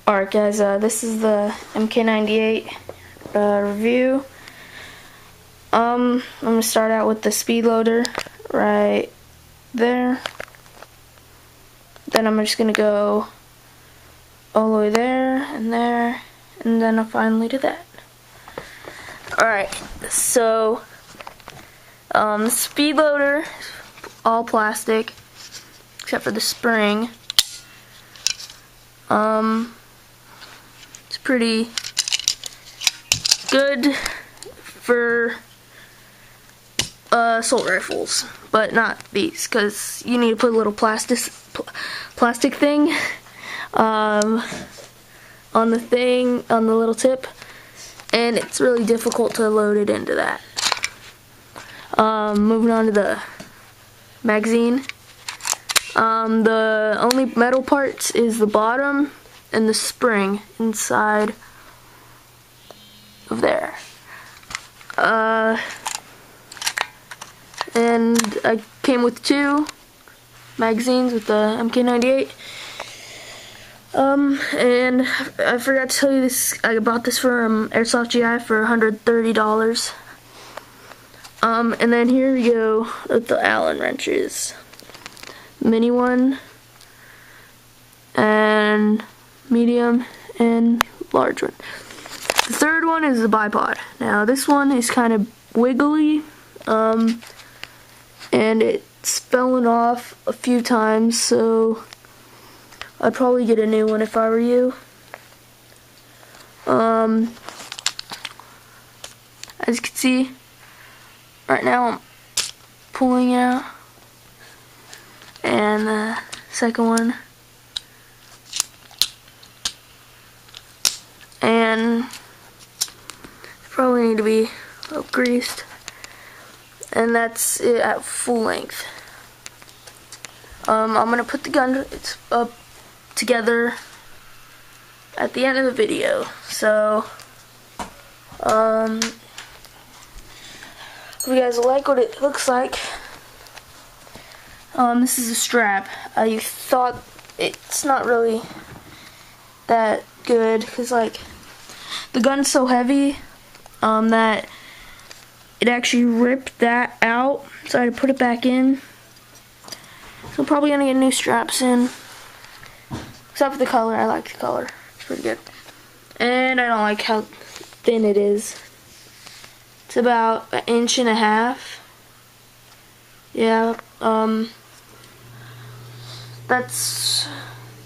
Alright guys, this is the MK98 review. I'm going to start out with the speed loader right there. Then I'm just going to go all the way there, and then I'll finally do that. Alright, so the speed loader, all plastic, except for the spring. It's pretty good for assault rifles, but not these, because you need to put a little plastic thing on the little tip, and it's really difficult to load it into that. Moving on to the magazine. The only metal parts is the bottom and the spring inside of there. And I came with 2 magazines with the MK98. And I forgot to tell you this, I bought this from Airsoft GI for $130. And then here we go with the Allen wrenches. Mini one, and medium, and large one. The third one is the bipod. Now this one is kind of wiggly, and it's fallen off a few times, so I'd probably get a new one if I were you. As you can see, right now I'm pulling out. And the second one, and probably need to be greased, and that's it at full length. I'm gonna put the gun up together at the end of the video, so if you guys like what it looks like. This is a strap. You thought it's not really that good, because like the gun's so heavy that it actually ripped that out, so I had to put it back in. So I'm probably gonna get new straps in, except for the color. I like the color, it's pretty good, and I don't like how thin it is. It's about 1.5 inches. Yeah. That's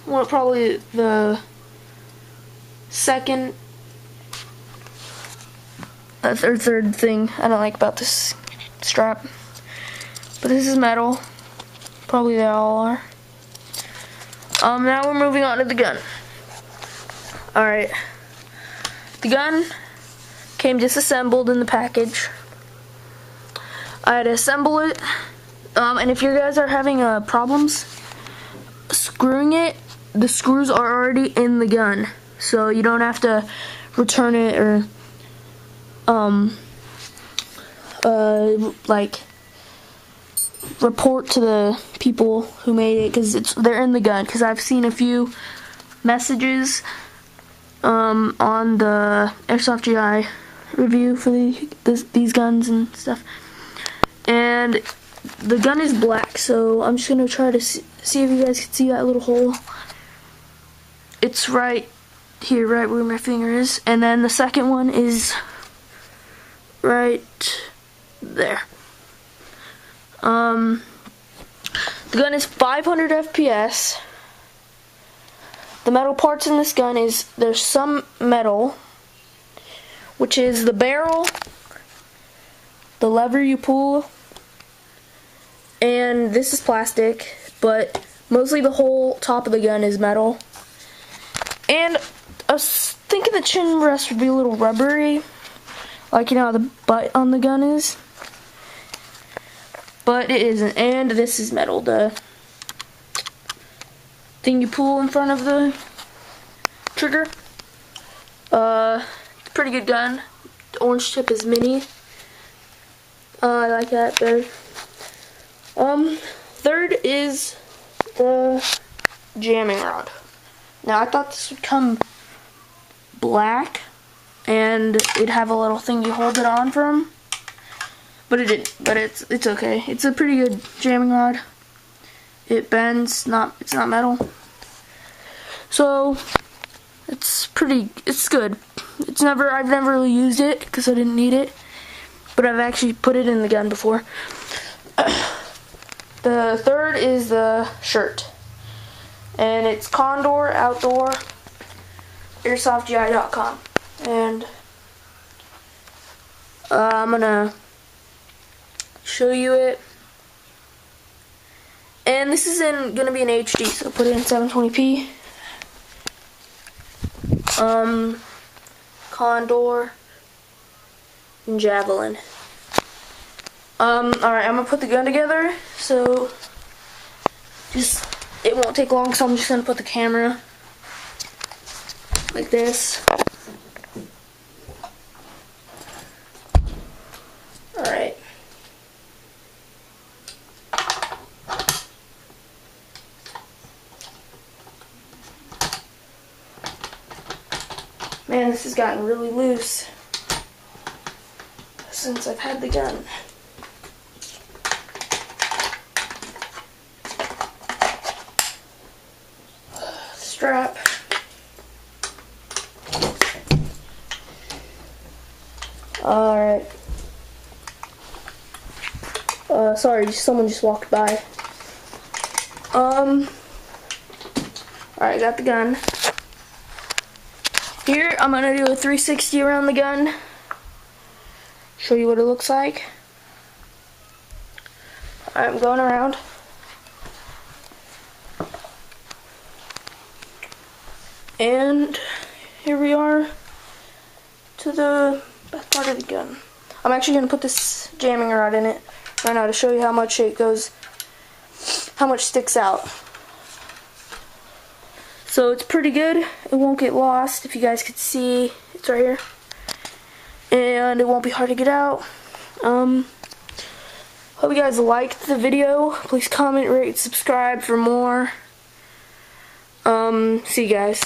probably the second or third thing I don't like about this strap. But this is metal. Probably they all are. Now we're moving on to the gun. Alright. The gun came disassembled in the package. I had to assemble it. And if you guys are having problems screwing it, the screws are already in the gun, so you don't have to return it or like report to the people who made it, because they're in the gun. Because I've seen a few messages on the Airsoft GI review for these guns and stuff, and the gun is black, so I'm just gonna try to see if you guys can see that little hole. It's right here, right where my finger is, and then the second one is right there. The gun is 500 FPS. The metal parts in this gun there's some metal, which is the barrel, the lever you pull, and this is plastic, but mostly the whole top of the gun is metal. And I was thinking the chin rest would be a little rubbery, like you know how the butt on the gun is, but it isn't. And this is metal, the thing you pull in front of the trigger. Pretty good gun. The orange tip is mini. I like that better. Third is the jamming rod. Now I thought this would come black and it'd have a little thing you hold it on from, but it didn't. But it's okay. It's a pretty good jamming rod. It bends, it's not metal. So it's good. I've never really used it because I didn't need it, but I've actually put it in the gun before. The third is the shirt, and it's Condor Outdoor, Airsoftgi.com, and I'm gonna show you it. And this is gonna be in HD, so put it in 720p. Condor and Javelin. Alright, I'm gonna put the gun together, so it won't take long, so I'm just gonna put the camera like this. Alright. Man, this has gotten really loose since I've had the gun. Strap. Alright. Sorry, someone just walked by. Alright, got the gun. Here, I'm gonna do a 360 around the gun. Show you what it looks like. Alright, I'm going around. And here we are to the back part of the gun. I'm actually going to put this jamming rod in it right now to show you how much it goes, how much sticks out. So it's pretty good. It won't get lost. If you guys could see, it's right here. And it won't be hard to get out. Hope you guys liked the video. Please comment, rate, subscribe for more. See you guys.